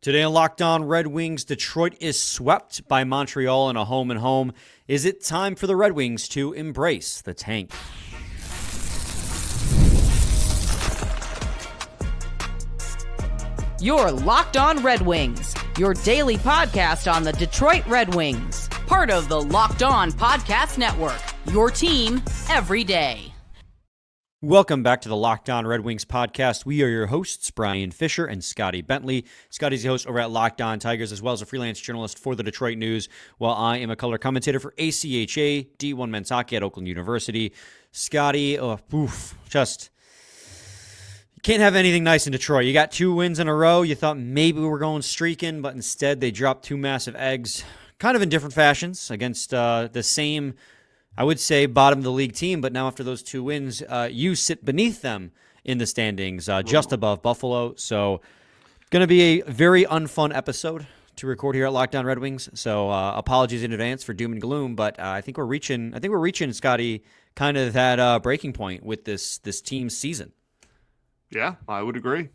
Today on Locked On Red Wings, Detroit is swept by Montreal in a home-and-home. Is it time for the Red Wings to embrace the tank? You're Locked On Red Wings, your daily podcast on the Detroit Red Wings. Part of the Locked On Podcast Network, your team every day. Welcome back to the Locked On Red Wings podcast. We are your hosts, Brian Fisher and Scotty Bentley. Scotty's the host over at Locked On Tigers, as well as a freelance journalist for the Detroit News, while I am a color commentator for ACHA, D1 Men's Hockey at Oakland University. Scotty, just can't have anything nice in Detroit. You got 2 wins in a row. You thought maybe we were going streaking, but instead they dropped 2 massive eggs, kind of in different fashions, against the same, I would say, bottom of the league team. But now after those 2 wins, you sit beneath them in the standings, just above Buffalo. So going to be a very unfun episode to record here at Locked On Red Wings. So apologies in advance for doom and gloom, but I think we're reaching, Scotty, kind of that breaking point with this team's season. Yeah, I would agree.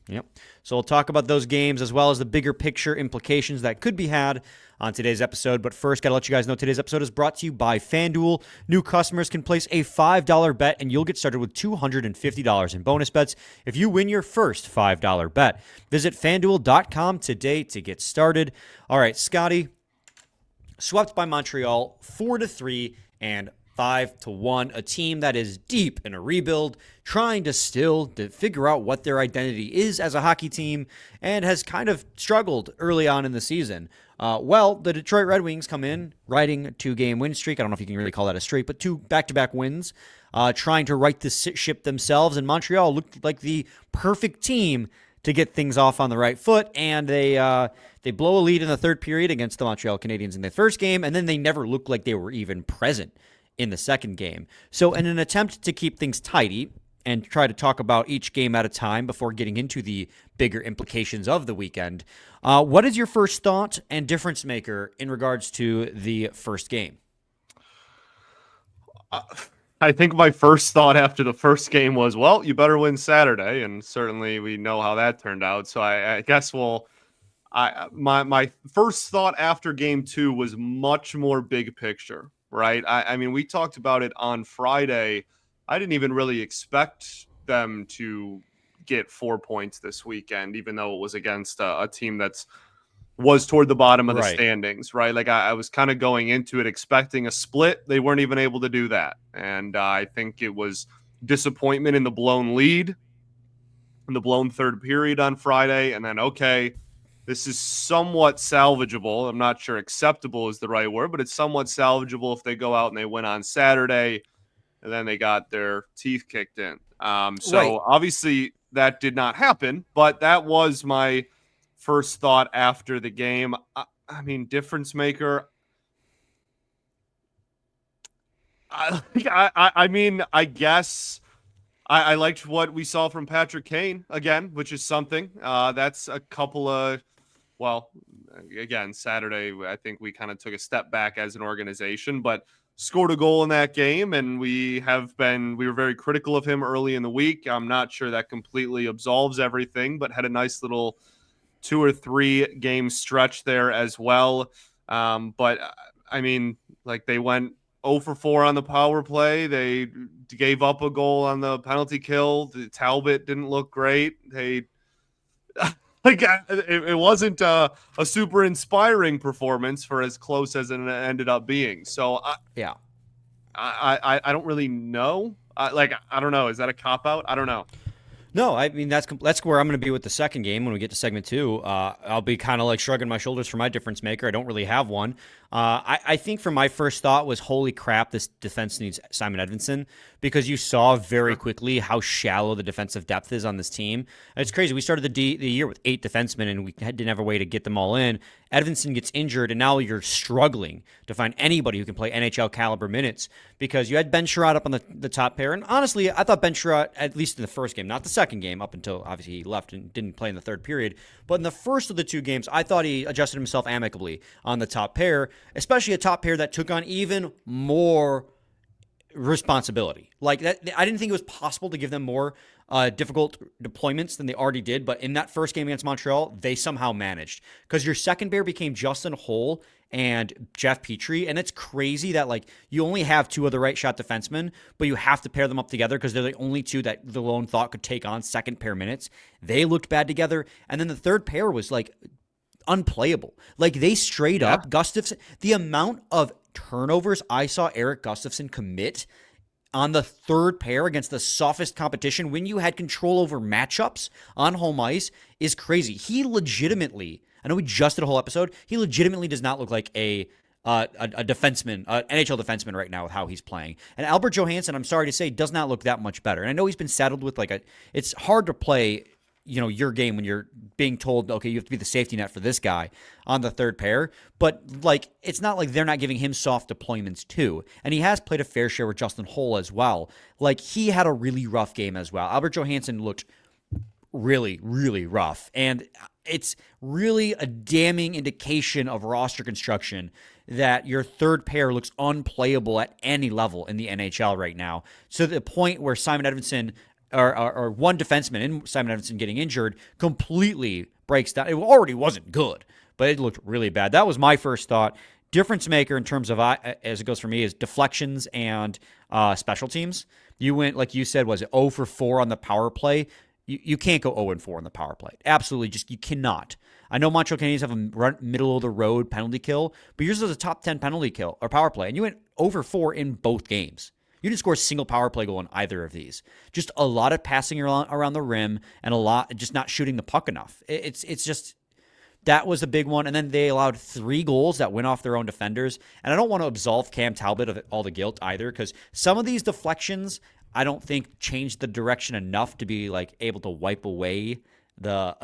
Yep. So we'll talk about those games as well as the bigger picture implications that could be had on today's episode. But first, got to let you guys know today's episode is brought to you by FanDuel. New customers can place a $5 bet, and you'll get started with $250 in bonus bets if you win your first $5 bet. Visit FanDuel.com today to get started. All right, Scotty, swept by Montreal 4-3 and 5-1, a team that is deep in a rebuild, trying to still figure out what their identity is as a hockey team, and has kind of struggled early on in the season. The Detroit Red Wings come in riding a 2-game win streak. I don't know if you can really call that a streak, but 2 back-to-back wins, trying to right the ship themselves. And Montreal looked like the perfect team to get things off on the right foot, and they blow a lead in the third period against the Montreal Canadiens in the first game, and then they never looked like they were even present in the second game. So in an attempt to keep things tidy and try to talk about each game at a time before getting into the bigger implications of the weekend, what is your first thought and difference maker in regards to the first game? I think my first thought after the first game was, well, you better win Saturday, and certainly we know how that turned out. So I guess my first thought after game 2 was much more big picture. Right. I mean, we talked about it on Friday. I didn't even really expect them to get 4 points this weekend, even though it was against a team was toward the bottom of the standings. Right. Like I was kind of going into it expecting a split. They weren't even able to do that. And I think it was disappointment in the blown lead, in the blown third period on Friday. And then, okay, this is somewhat salvageable. I'm not sure acceptable is the right word, but it's somewhat salvageable if they go out and they win on Saturday and then they got their teeth kicked in. Obviously that did not happen, but that was my first thought after the game. I mean, difference maker. I guess I liked what we saw from Patrick Kane again, which is something. That's a couple of, again, Saturday, I think we kind of took a step back as an organization, but scored a goal in that game. And we were very critical of him early in the week. I'm not sure that completely absolves everything, but had a nice little 2 or 3 game stretch there as well. But I mean, like they went 0 for 4 on the power play. They gave up a goal on the penalty kill. The Talbot didn't look great. It wasn't a super inspiring performance for as close as it ended up being. So I don't really know. I don't know. Is that a cop out? I don't know. No, I mean, that's where I'm going to be with the second game when we get to segment 2. I'll be kind of like shrugging my shoulders for my difference maker. I don't really have one. I think for my first thought was, holy crap, this defense needs Simon Edvinsson, because you saw very quickly how shallow the defensive depth is on this team. And it's crazy. We started the year with 8 defensemen, and we didn't have a way to get them all in. Edvinsson gets injured, and now you're struggling to find anybody who can play NHL caliber minutes, because you had Ben Sherratt up on the top pair. And honestly, I thought Ben Sherratt, at least in the first game, not the second game, up until obviously he left and didn't play in the third period, but in the first of the 2 games, I thought he adjusted himself amicably on the top pair, especially a top pair that took on even more responsibility. Like that, I didn't think it was possible to give them more difficult deployments than they already did. But in that first game against Montreal, they somehow managed because your second pair became Justin Holl and Jeff Petrie. And it's crazy that like you only have two of the right shot defensemen, but you have to pair them up together because they're the only two that the lone thought could take on second pair minutes. They looked bad together. And then the third pair was like unplayable. Like they straight up, Gustafsson, the amount of turnovers I saw Eric Gustafsson commit on the third pair against the softest competition when you had control over matchups on home ice is crazy. He legitimately, I know we just did a whole episode, he legitimately does not look like a defenseman, NHL defenseman right now with how he's playing. And Albert Johansson, I'm sorry to say, does not look that much better. And I know he's been saddled with it's hard to play your game when you're being told, okay, you have to be the safety net for this guy on the third pair. But like, it's not like they're not giving him soft deployments too. And he has played a fair share with Justin Holl as well. Like he had a really rough game as well. Albert Johansson looked really, really rough. And it's really a damning indication of roster construction that your third pair looks unplayable at any level in the NHL right now. So the point where Simon Edvinsson or one defenseman in Simon Edvinsson getting injured completely breaks down. It already wasn't good, but it looked really bad. That was my first thought. Difference maker in terms of, as it goes for me, is deflections and special teams. You went, like you said, was it 0 for 4 on the power play? You can't go 0 and 4 on the power play. Absolutely, you cannot. I know Montreal Canadiens have a middle of the road penalty kill, but yours was a top 10 penalty kill or power play, and you went 0 for 4 in both games. You didn't score a single power play goal in either of these. Just a lot of passing around the rim and a lot just not shooting the puck enough. It's just, that was a big one. And then they allowed 3 goals that went off their own defenders. And I don't want to absolve Cam Talbot of all the guilt either, because some of these deflections I don't think changed the direction enough to be like able to wipe away the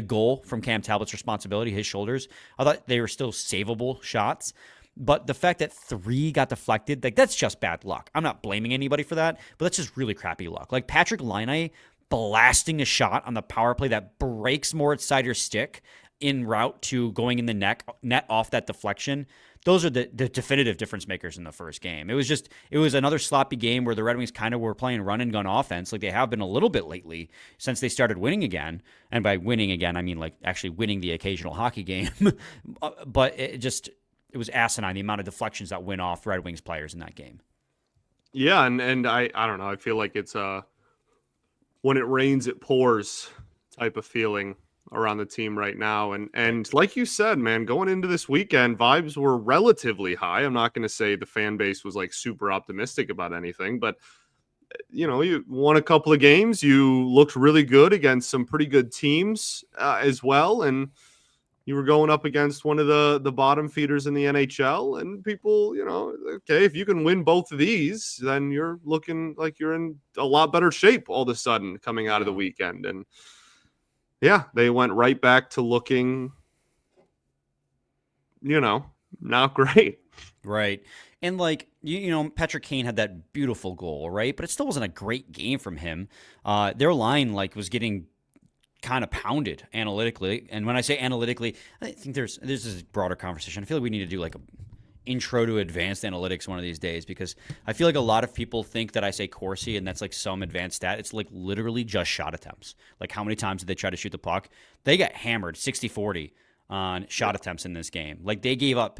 goal from Cam Talbot's responsibility, his shoulders. I thought they were still savable shots. But the fact that 3 got deflected, like that's just bad luck. I'm not blaming anybody for that, but that's just really crappy luck. Like Patrick Laine blasting a shot on the power play that breaks Moritz Seider's stick en route to going in the net off that deflection. Those are the definitive difference makers in the first game. It was another sloppy game where the Red Wings kind of were playing run and gun offense like they have been a little bit lately since they started winning again. And by winning again, I mean like actually winning the occasional hockey game. But it was asinine, the amount of deflections that went off Red Wings players in that game. Yeah, and I don't know. I feel like it's when it rains, it pours type of feeling around the team right now. And like you said, man, going into this weekend, vibes were relatively high. I'm not going to say the fan base was like super optimistic about anything, but you won a couple of games. You looked really good against some pretty good teams as well, and you were going up against one of the bottom feeders in the NHL, and people, okay, if you can win both of these, then you're looking like you're in a lot better shape all of a sudden coming out of the weekend. And yeah, they went right back to looking, not great. Right. And like, Patrick Kane had that beautiful goal, right? But it still wasn't a great game from him. Their line was getting kind of pounded analytically. And when I say analytically, I think there's this broader conversation. I feel like we need to do like a intro to advanced analytics one of these days, because I feel like a lot of people think that I say Corsi and that's like some advanced stat. It's like literally just shot attempts. Like how many times did they try to shoot the puck? They got hammered 60-40 on shot attempts in this game. Like they gave up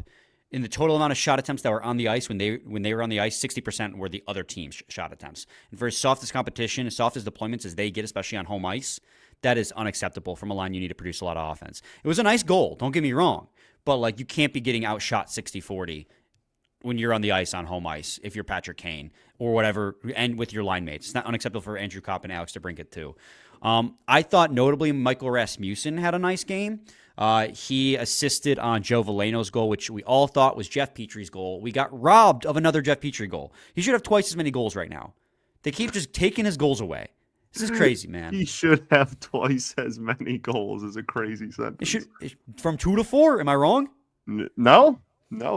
in the total amount of shot attempts that were on the ice when they were on the ice, 60% were the other team's shot attempts. And for as soft as competition, as soft as deployments as they get, especially on home ice, that is unacceptable from a line you need to produce a lot of offense. It was a nice goal, don't get me wrong, but like you can't be getting outshot 60-40 when you're on the ice on home ice if you're Patrick Kane or whatever, and with your line mates. It's not unacceptable for Andrew Kopp and Alex DeBrincat too. I thought notably Michael Rasmussen had a nice game. He assisted on Joe Veleno's goal, which we all thought was Jeff Petrie's goal. We got robbed of another Jeff Petrie goal. He should have twice as many goals right now. They keep just taking his goals away. This is crazy, man. He should have twice as many goals. Is a crazy sentence. From 2 to 4. Am I wrong? No,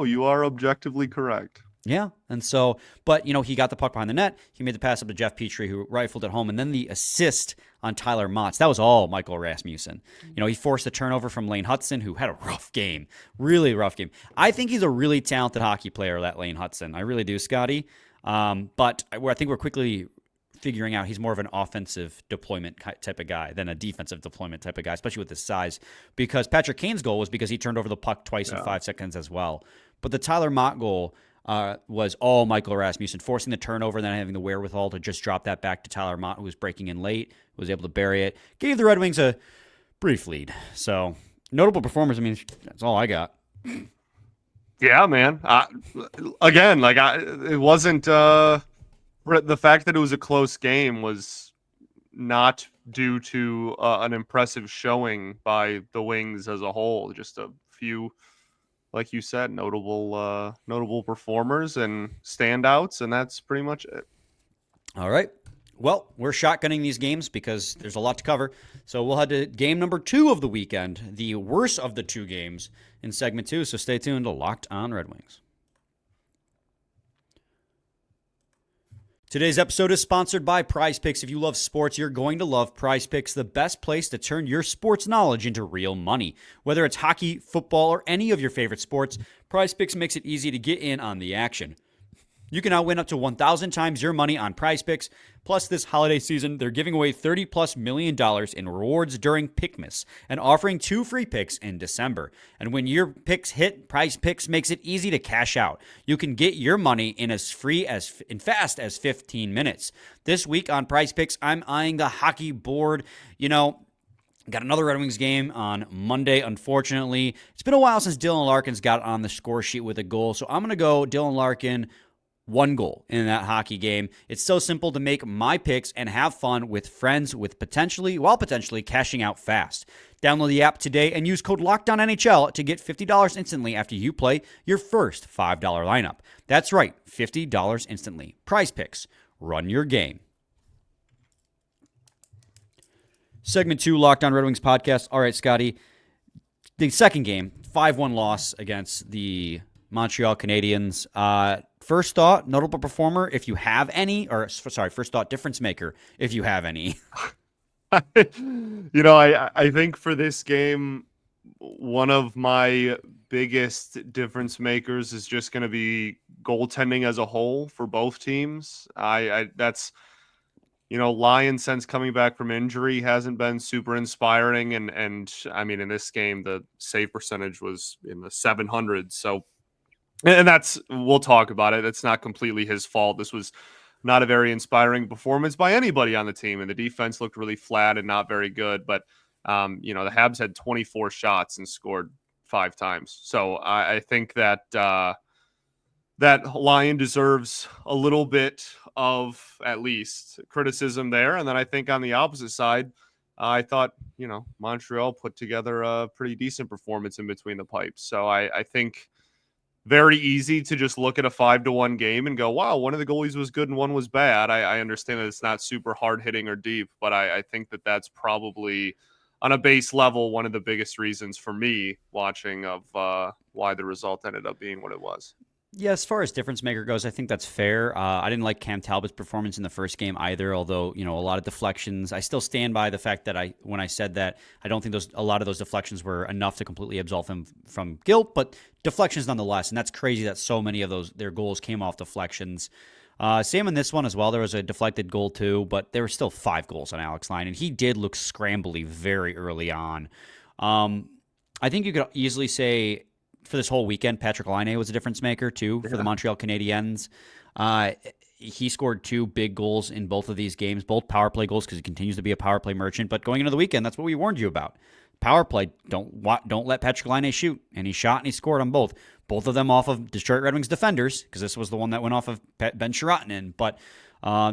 you are objectively correct. Yeah, and so, but, he got the puck behind the net. He made the pass up to Jeff Petrie, who rifled it home, and then the assist on Tyler Motts. That was all Michael Rasmussen. He forced a turnover from Lane Hudson, who had a rough game, really rough game. I think he's a really talented hockey player, that Lane Hudson. I really do, Scotty. But I think we're quickly figuring out he's more of an offensive deployment type of guy than a defensive deployment type of guy, especially with his size. Because Patrick Kane's goal was because he turned over the puck twice in 5 seconds as well. But the Tyler Mott goal was all Michael Rasmussen, forcing the turnover and then having the wherewithal to just drop that back to Tyler Mott, who was breaking in late, was able to bury it. Gave the Red Wings a brief lead. So, notable performers, I mean, that's all I got. Yeah, man. Again, like it wasn't the fact that it was a close game was not due to an impressive showing by the Wings as a whole. Just a few, like you said, notable performers and standouts, and that's pretty much it. All right. Well, we're shotgunning these games because there's a lot to cover. So we'll head to game number 2 of the weekend, the worst of the 2 games in segment 2. So stay tuned to Locked On Red Wings. Today's episode is sponsored by PrizePicks. If you love sports, you're going to love PrizePicks, the best place to turn your sports knowledge into real money. Whether it's hockey, football, or any of your favorite sports, PrizePicks makes it easy to get in on the action. You can now win up to 1,000 times your money on PrizePicks. Plus, this holiday season, they're giving away $30+ million in rewards during Pickmas and offering 2 free picks in December. And when your picks hit, PrizePicks makes it easy to cash out. You can get your money in fast as 15 minutes. This week on PrizePicks, I'm eyeing the hockey board. Got another Red Wings game on Monday, unfortunately. It's been a while since Dylan Larkin's got on the score sheet with a goal, so I'm going to go Dylan Larkin, 1 goal in that hockey game. It's so simple to make my picks and have fun with friends while potentially cashing out fast. Download the app today and use code LOCKDOWNNHL to get $50 instantly after you play your first $5 lineup. That's right, $50 instantly. PrizePicks. Run your game. Segment 2, Locked On Red Wings podcast. All right, Scotty. The second game, 5-1 loss against the Montreal Canadiens. First thought, notable performer, if you have any, first thought, difference maker, if you have any. I think for this game, one of my biggest difference makers is just going to be goaltending as a whole for both teams. That's Lyon, since coming back from injury, hasn't been super inspiring, and I mean, in this game, the save percentage was in the 700s, so. And we'll talk about it. It's not completely his fault. This was not a very inspiring performance by anybody on the team. And the defense looked really flat and not very good. But, the Habs had 24 shots and scored 5 times. So I think that that Lyon deserves a little bit of, at least, criticism there. And then I think on the opposite side, I thought, Montreal put together a pretty decent performance in between the pipes. So I think very easy to just look at a 5-1 game and go, wow, one of the goalies was good and one was bad. I understand that it's not super hard hitting or deep, but I think that that's probably on a base level one of the biggest reasons for me watching of why the result ended up being what it was. Yeah, as far as difference maker goes, I think that's fair. I didn't like Cam Talbot's performance in the first game either, although, a lot of deflections. I still stand by the fact that when I said that, I don't think a lot of those deflections were enough to completely absolve him from guilt, but deflections nonetheless, and that's crazy that so many of their goals came off deflections. Same in this one as well. There was a deflected goal too, but there were still 5 goals on Alex Lyon, and he did look scrambly very early on. I think you could easily say, for this whole weekend, Patrick Laine was a difference maker too for the Montreal Canadiens. He scored 2 big goals in both of these games, both power play goals, because he continues to be a power play merchant. But going into the weekend, that's what we warned you about. Power play, don't let Patrick Laine shoot. And he shot and he scored on both. Both of them off of Detroit Red Wings defenders, because this was the one that went off of Ben Sherrattinen. But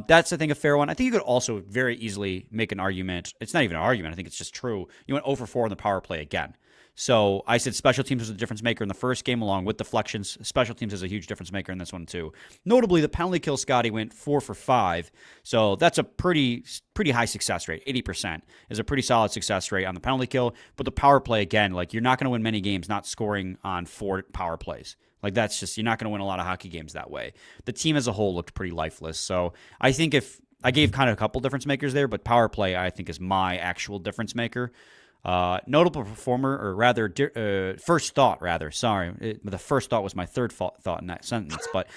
that's, I think, a fair one. I think you could also very easily make an argument. It's not even an argument. I think it's just true. You went 0 for 4 on the power play again. So I said special teams was a difference maker in the first game along with deflections. Special teams is a huge difference maker in this one too. Notably, the penalty kill, Scotty, went 4 for 5. So that's a pretty high success rate. 80% is a pretty solid success rate on the penalty kill. But the power play, again, like you're not going to win many games not scoring on 4 power plays. Like that's just, you're not going to win a lot of hockey games that way. The team as a whole looked pretty lifeless. So I think if I gave kind of a couple difference makers there, but power play I think is my actual difference maker. Notable performer, or rather, first thought, rather. Sorry, the first thought was my third thought in that sentence. But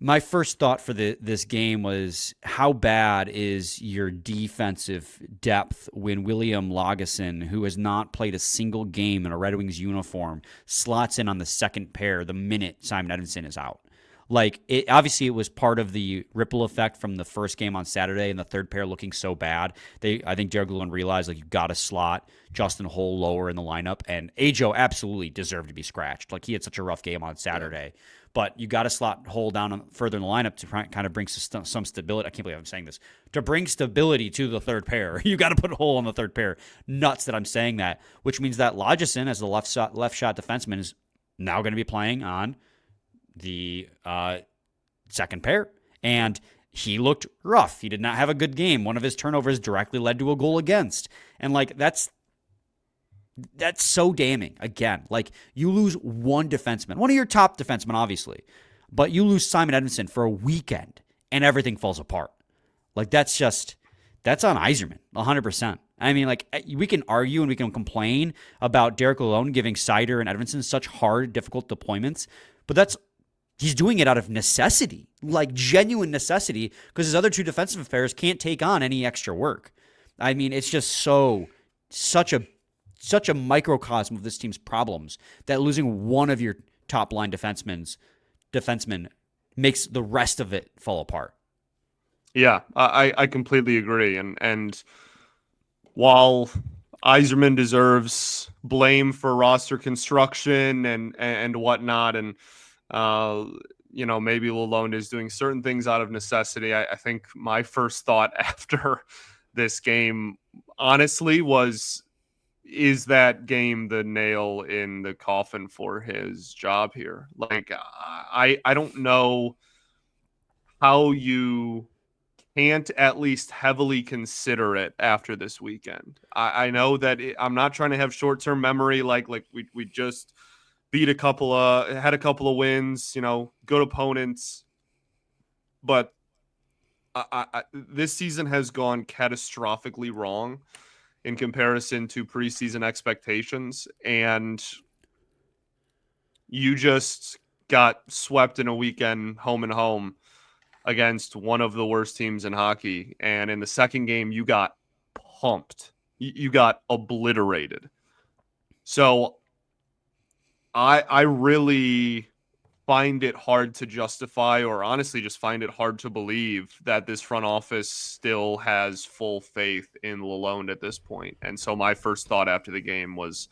My first thought for this game was, how bad is your defensive depth when William Lagesson, who has not played a single game in a Red Wings uniform, slots in on the second pair the minute Simon Edvinsson is out? Like, obviously it was part of the ripple effect from the first game on Saturday and the third pair looking so bad. I think Derek Lalonde realized, like, you got to slot Justin Holl lower in the lineup, and Ajo absolutely deserved to be scratched. Like, he had such a rough game on Saturday. Yeah. But you got to slot Holl down further in the lineup to kind of bring some stability. I can't believe I'm saying this. To bring stability to the third pair, you got to put Holl on the third pair. Nuts that I'm saying that, which means that Lagesson, as the left shot defenseman, is now going to be playing on the second pair. And he looked rough. He did not have a good game. One of his turnovers directly led to a goal against. And, like, that's so damning. Again, like, you lose one defenseman, one of your top defensemen, obviously, but you lose Simon Edvinsson for a weekend and everything falls apart. Like, that's on Yzerman, 100%. I mean, like, we can argue and we can complain about Derek Lalonde giving Seider and Edvinsson such hard, difficult deployments, but he's doing it out of necessity, like genuine necessity, because his other two defensive affairs can't take on any extra work. I mean, it's just such a microcosm of this team's problems that losing one of your top line defensemen makes the rest of it fall apart. Yeah, I completely agree. And while Yzerman deserves blame for roster construction and whatnot, and maybe Lalonde is doing certain things out of necessity, I think my first thought after this game, honestly, was, is that game the nail in the coffin for his job here? Like, I don't know how you can't at least heavily consider it after this weekend. I know that I'm not trying to have short-term memory. Like we just had a couple of wins, good opponents, but this season has gone catastrophically wrong in comparison to preseason expectations, and you just got swept in a weekend home and home against one of the worst teams in hockey. And in the second game, you got pumped. You got obliterated. So I really find it hard to justify, or honestly just find it hard to believe, that this front office still has full faith in Lalonde at this point. And so my first thought after the game was,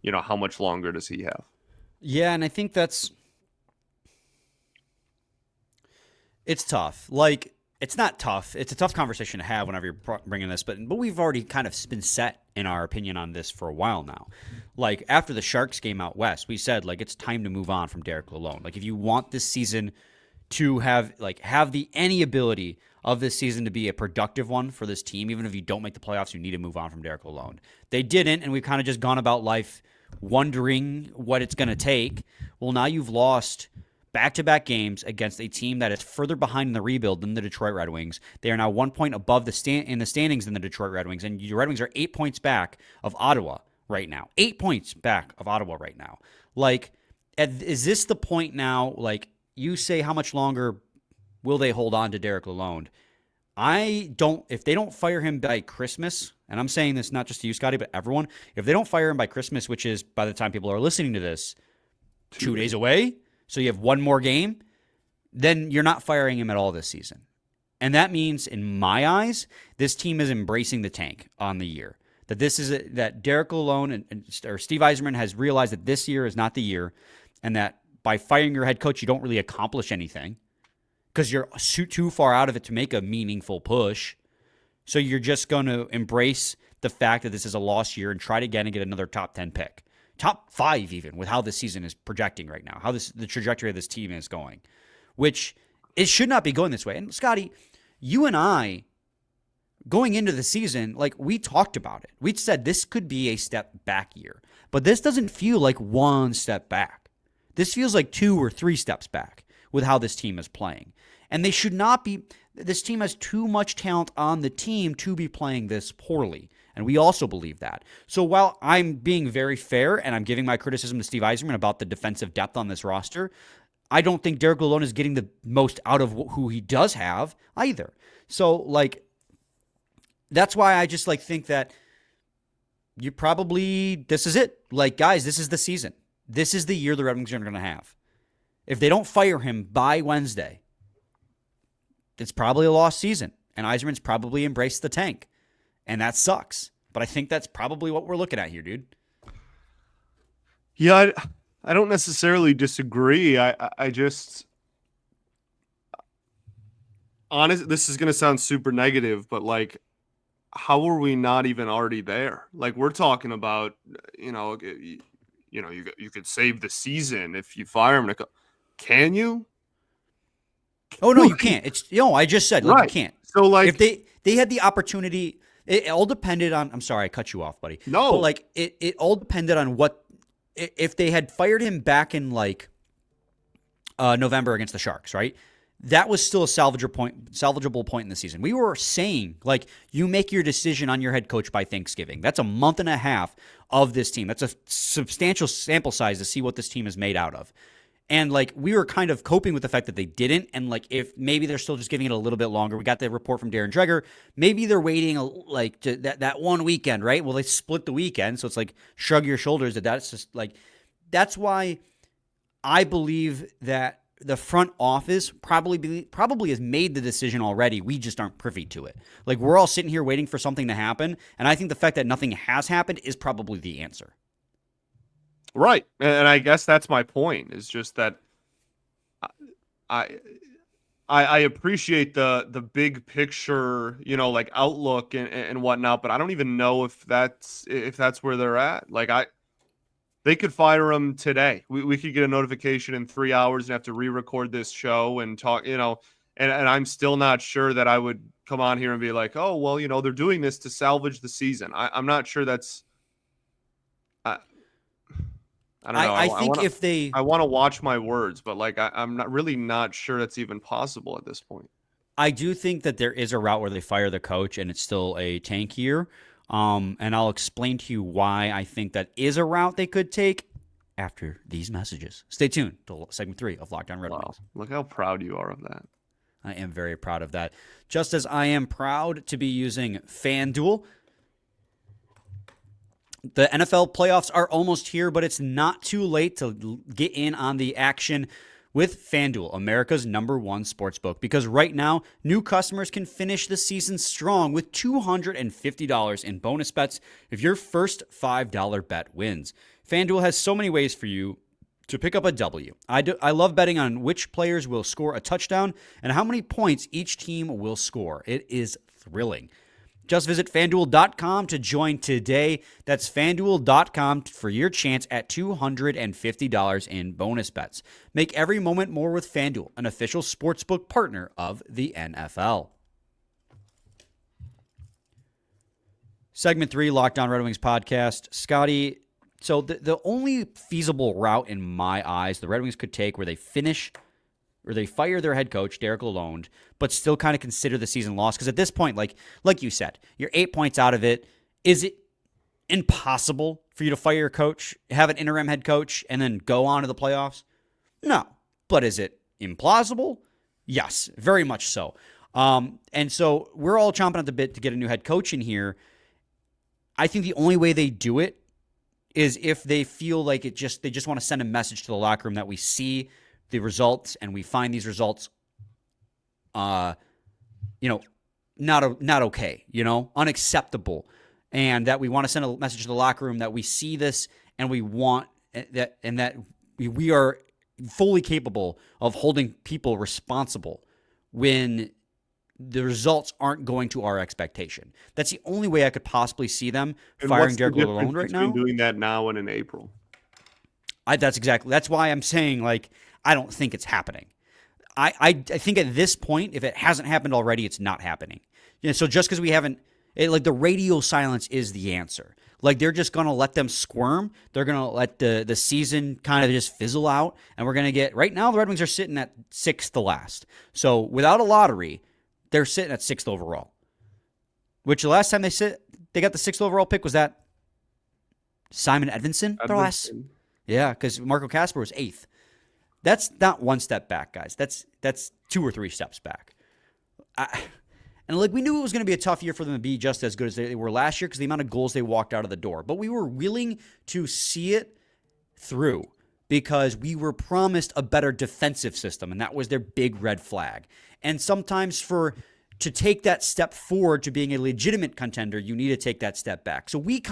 how much longer does he have? Yeah, and I think it's tough. Like, it's not tough. It's a tough conversation to have whenever you're bringing this, but we've already kind of been set in our opinion on this for a while now. Like, after the Sharks game out west, we said, like, it's time to move on from Derek Lalonde. Like, if you want this season to have any ability of this season to be a productive one for this team, even if you don't make the playoffs, you need to move on from Derek Lalonde. They didn't, and we've kind of just gone about life wondering what it's going to take. Well, now you've lost back-to-back games against a team that is further behind in the rebuild than the Detroit Red Wings. They are now 1 point above in the standings than the Detroit Red Wings, and the Red Wings are 8 points back of Ottawa right now. 8 points back of Ottawa right now. Like, is this the point now? Like, you say, how much longer will they hold on to Derek Lalonde? If they don't fire him by Christmas, and I'm saying this not just to you, Scotty, but everyone, if they don't fire him by Christmas, which is by the time people are listening to this, 2 days away, so you have one more game, then you're not firing him at all this season. And that means, in my eyes, this team is embracing the tank on the year. That Derek Lalonde or Steve Yzerman has realized that this year is not the year, and that by firing your head coach, you don't really accomplish anything because you're too far out of it to make a meaningful push. So you're just going to embrace the fact that this is a lost year and try it again and get another top 10 pick. Top 5 even, with how this season is projecting right now, how the trajectory of this team is going, which it should not be going this way. And Scotty, you and I, going into the season, like, we talked about it. We said this could be a step back year, but this doesn't feel like one step back. This feels like 2 or 3 steps back with how this team is playing. And they should not be. This team has too much talent on the team to be playing this poorly. And we also believe that. So while I'm being very fair and I'm giving my criticism to Steve Yzerman about the defensive depth on this roster, I don't think Derek Lalonde is getting the most out of who he does have either. So, like, that's why I just, like, think that this is it. Like, guys, this is the season. This is the year the Red Wings are going to have. If they don't fire him by Wednesday, it's probably a lost season. And Yzerman's probably embraced the tank. And that sucks. But I think that's probably what we're looking at here, dude. Yeah, I don't necessarily disagree. I just... Honest, this is going to sound super negative, but, like, how are we not even already there? Like, we're talking about, you could save the season if you fire him. Can you? Oh, no, you can't. I just said, right. You can't. So, like, if they had the opportunity, it all depended on, I'm sorry, I cut you off, buddy. No. But, like, it all depended on if they had fired him back in, like, November against the Sharks, right? That was still a salvageable point in the season. We were saying, like, you make your decision on your head coach by Thanksgiving. That's a month and a half of this team. That's a substantial sample size to see what this team is made out of. And, like, we were kind of coping with the fact that they didn't. And, like, if maybe they're still just giving it a little bit longer. We got the report from Darren Dreger. Maybe they're waiting, like, to that one weekend, right? Well, they split the weekend. So it's like, shrug your shoulders. That's just, like, that's why I believe that the front office probably has made the decision already. We just aren't privy to it. Like, we're all sitting here waiting for something to happen. And I think the fact that nothing has happened is probably the answer. Right. And I guess that's my point, is just that I appreciate the big picture, like, outlook and whatnot, but I don't even know if that's where they're at. Like, they could fire him today. We could get a notification in 3 hours and have to re-record this show and talk, and I'm still not sure that I would come on here and be like, oh, well, they're doing this to salvage the season. I'm not sure that's, I don't know. I want to watch my words, but, like, I'm not sure that's even possible at this point. I do think that there is a route where they fire the coach and it's still a tank year. And I'll explain to you why I think that is a route they could take after these messages. Stay tuned to segment 3 of Locked On Red Wings. Look how proud you are of that. I am very proud of that. Just as I am proud to be using FanDuel. The NFL playoffs are almost here, but it's not too late to get in on the action with FanDuel, America's #1 sportsbook, because right now, new customers can finish the season strong with $250 in bonus bets if your first $5 bet wins. FanDuel has so many ways for you to pick up a W. I love betting on which players will score a touchdown and how many points each team will score. It is thrilling. Just visit FanDuel.com to join today. That's FanDuel.com for your chance at $250 in bonus bets. Make every moment more with FanDuel, an official sportsbook partner of the NFL. Segment 3, Locked On Red Wings podcast. Scotty, so the only feasible route in my eyes the Red Wings could take where they fire their head coach, Derek Lalonde, but still kind of consider the season lost. Because at this point, like you said, you're 8 points out of it. Is it impossible for you to fire your coach, have an interim head coach, and then go on to the playoffs? No. But is it implausible? Yes, very much so. And so we're all chomping at the bit to get a new head coach in here. I think the only way they do it is if they feel like they just want to send a message to the locker room that we see the results and we find these results, not okay, unacceptable, and that we want to send a message to the locker room that we see this and we want that, and that we are fully capable of holding people responsible when the results aren't going to our expectation. That's the only way I could possibly see them firing Derek Lalonde right now. Doing that now and in April. That's why I'm saying, like, I don't think it's happening. I think at this point, if it hasn't happened already, it's not happening. So just because we haven't, the radio silence is the answer. Like, they're just going to let them squirm. They're going to let the season kind of just fizzle out. And we're going to get, right now, the Red Wings are sitting at 6th to last. So without a lottery, they're sitting at 6th overall. Which the last time they got the 6th overall pick, was that Simon Edvinsson? Yeah, because Marco Kasper was 8th. That's not one step back, guys. That's 2 or 3 steps back. And we knew it was going to be a tough year for them to be just as good as they were last year because the amount of goals they walked out of the door. But we were willing to see it through because we were promised a better defensive system, and that was their big red flag. And sometimes to take that step forward to being a legitimate contender, you need to take that step back. So we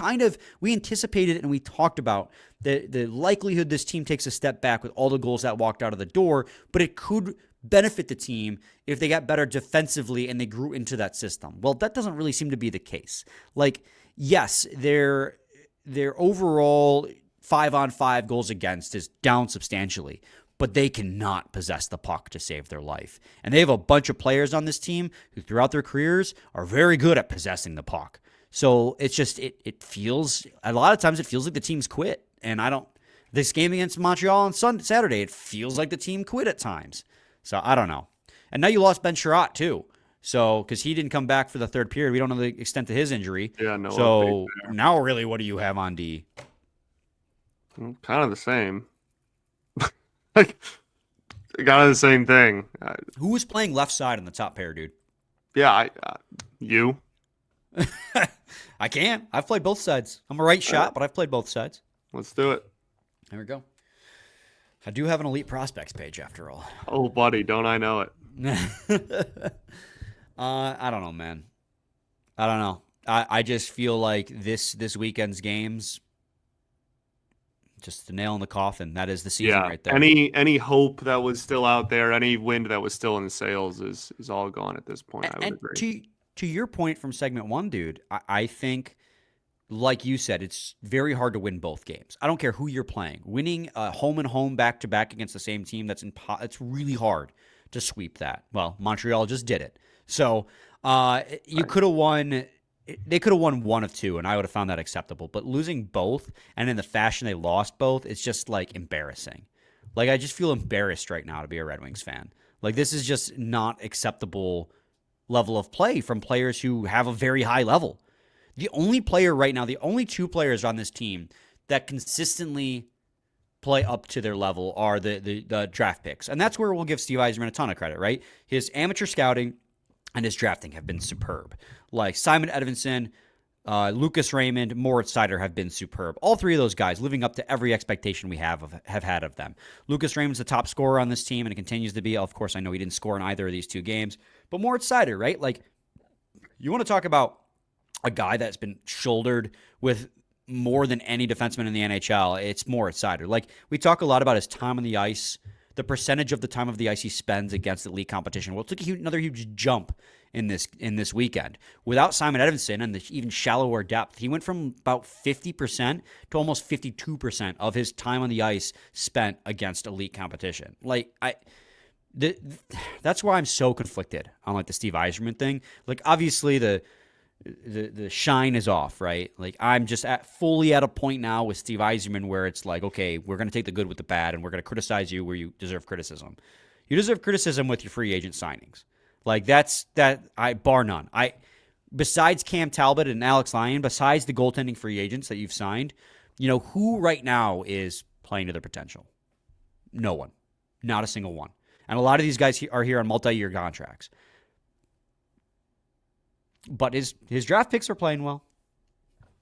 anticipated and we talked about the likelihood this team takes a step back with all the goals that walked out of the door, but it could benefit the team if they got better defensively and they grew into that system. Well, that doesn't really seem to be the case. Yes, their overall 5-on-5 goals against is down substantially, but they cannot possess the puck to save their life. And they have a bunch of players on this team who throughout their careers are very good at possessing the puck. So it's just, it feels, a lot of times it feels like the team's quit. And this game against Montreal on Saturday, it feels like the team quit at times. So I don't know. And now you lost Ben Sherratt too. So, because he didn't come back for the third period. We don't know the extent of his injury. Yeah, no. So now really, what do you have on D? Kind of the same. Kind of the same thing. Who was playing left side on the top pair, dude? Yeah, you. I can. I've played both sides. I'm a right shot, but I've played both sides. Let's do it. There we go. I do have an elite prospects page after all. Oh, buddy, don't I know it? I don't know, man. I don't know. I just feel like this weekend's games, just the nail in the coffin. That is the season right there. Any hope that was still out there, any wind that was still in the sails is all gone at this point. I would agree. To your point from segment 1, dude, I think, like you said, it's very hard to win both games. I don't care who you're playing. Winning home and home back-to-back against the same team, it's really hard to sweep that. Well, Montreal just did it. So you could have won. They could have won one of two, and I would have found that acceptable. But losing both, and in the fashion they lost both, it's just embarrassing. I just feel embarrassed right now to be a Red Wings fan. This is just not acceptable level of play from players who have a very high level. The only player right now, the only 2 players on this team that consistently play up to their level are the draft picks. And that's where we'll give Steve Yzerman a ton of credit, right? His amateur scouting and his drafting have been superb. Simon Edvinsson, Lucas Raymond, Moritz Seider have been superb. All 3 of those guys living up to every expectation we have had of them. Lucas Raymond's the top scorer on this team, and it continues to be. Of course, I know he didn't score in either of these 2 games. But Moritz Seider, right? You want to talk about a guy that's been shouldered with more than any defenseman in the NHL, it's Moritz Seider. We talk a lot about his time on the ice, the percentage of the time of the ice he spends against elite competition. Well, it took another huge jump in this weekend. Without Simon Edvinsson and the even shallower depth, he went from about 50% to almost 52% of his time on the ice spent against elite competition. That's why I'm so conflicted on the Steve Yzerman thing. Obviously the shine is off, right? I'm just fully at a point now with Steve Yzerman where it's okay, we're going to take the good with the bad, and we're going to criticize you where you deserve criticism. You deserve criticism with your free agent signings. Bar none. Besides Cam Talbot and Alex Lyon, besides the goaltending free agents that you've signed, who right now is playing to their potential? No one. Not a single one. And a lot of these guys are here on multi-year contracts. But his draft picks are playing well.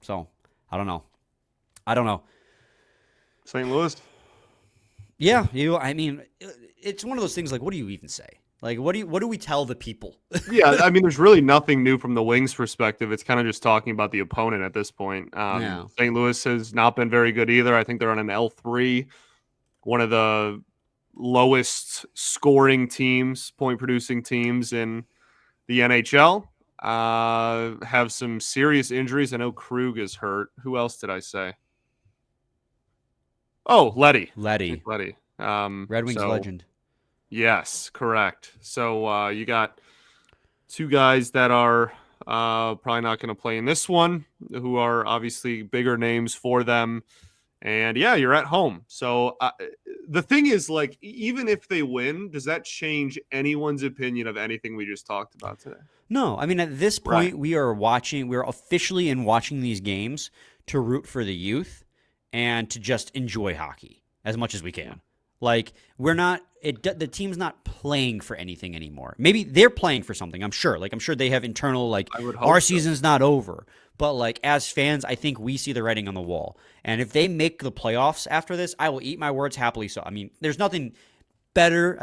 So, I don't know. St. Louis? Yeah, it's one of those things what do you even say? What do we tell the people? Yeah, there's really nothing new from the Wings' perspective. It's kind of just talking about the opponent at this point. St. Louis has not been very good either. I think they're on an L3, one of the lowest scoring teams, point-producing teams in the NHL. Have some serious injuries. I know Krug is hurt. Who else did I say? Oh, Leddy. Red Wings legend. Yes, correct. So you got 2 guys that are probably not going to play in this one, who are obviously bigger names for them. And yeah, you're at home. So the thing is, even if they win, does that change anyone's opinion of anything we just talked about today? No. At this point, we're officially watching these games to root for the youth and to just enjoy hockey as much as we can. Like, we're not the team's not playing for anything anymore. Maybe they're playing for something, I'm sure. Like, I'm sure they have internal, like, I would hope our so. season's not over. But, like, as fans, I think we see the writing on the wall. And if they make the playoffs after this, I will eat my words happily. So, I mean, there's nothing better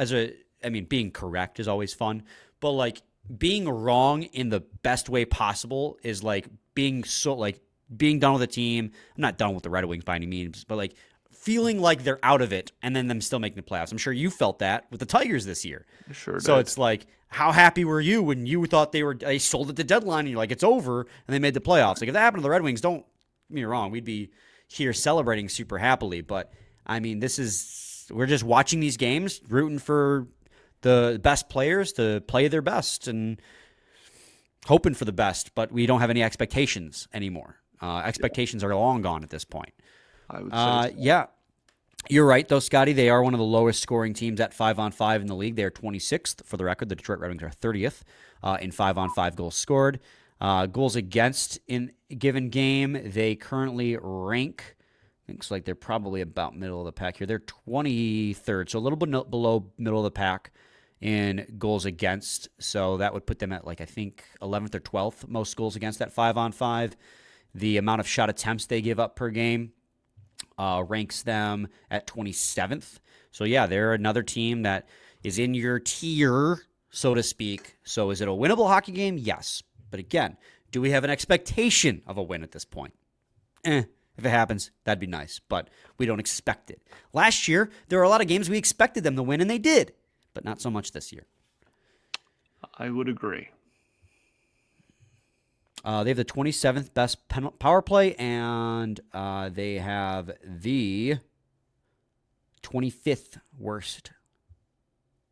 being correct is always fun. But, like, being wrong in the best way possible is, like, being done with a team. I'm not done with the Red Wings by any means, but, like, feeling like they're out of it and then them still making the playoffs. I'm sure you felt that with the Tigers this year. Sure So did. it's like, how happy were you when you thought they sold at the deadline and you're like, it's over, and they made the playoffs? Like, if that happened to the Red Wings, don't get me wrong, we'd be here celebrating super happily. But I mean, we're just watching these games, rooting for the best players to play their best and hoping for the best, but we don't have any expectations anymore. Expectations are long gone at this point. I would say so. Yeah, you're right, though, Scotty. They are one of the lowest scoring teams at 5-on-5 in the league. They are 26th for the record. The Detroit Red Wings are 30th in 5-on-5 goals scored. Goals against in a given game, they currently rank, looks like they're probably about middle of the pack here. They're 23rd, so a little bit below middle of the pack in goals against. So that would put them at, like, I think 11th or 12th most goals against at 5-on-5. The amount of shot attempts they give up per game ranks them at 27th. So, yeah, they're another team that is in your tier, so to speak. So is it a winnable hockey game? Yes. But again, do we have an expectation of a win at this point? If it happens, that'd be nice. But we don't expect it. Last year, there were a lot of games we expected them to win, and they did. But not so much this year. I would agree. They have the 27th best power play, and they have the 25th worst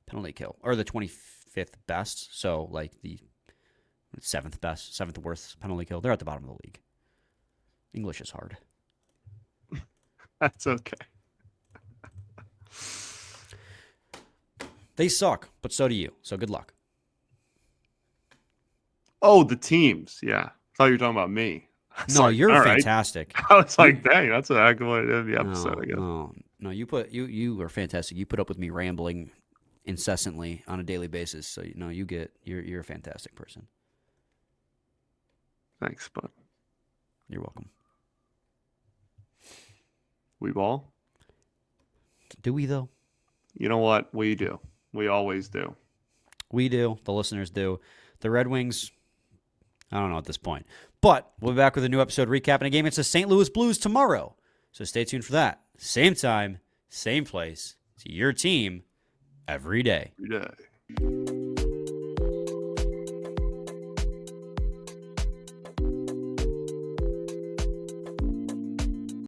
penalty kill, or the 25th best. So, like, the 7th worst penalty kill. They're at the bottom of the league. English is hard. That's okay. They suck, but so do you. So good luck. Oh, the teams. Yeah. I thought you were talking about me. No, Like, you're all right. fantastic. I was like, dang, that's a heck of a way to end the episode, I guess. No, you are fantastic. You put up with me rambling incessantly on a daily basis. So you're a fantastic person. Thanks, bud. You're welcome. We ball? Do we, though? You know what? We do. We always do. We do. The listeners do. The Red Wings, I don't know at this point. But we'll be back with a new episode recapping a game. It's the St. Louis Blues tomorrow. So stay tuned for that. Same time, same place. It's your team every day. Every day.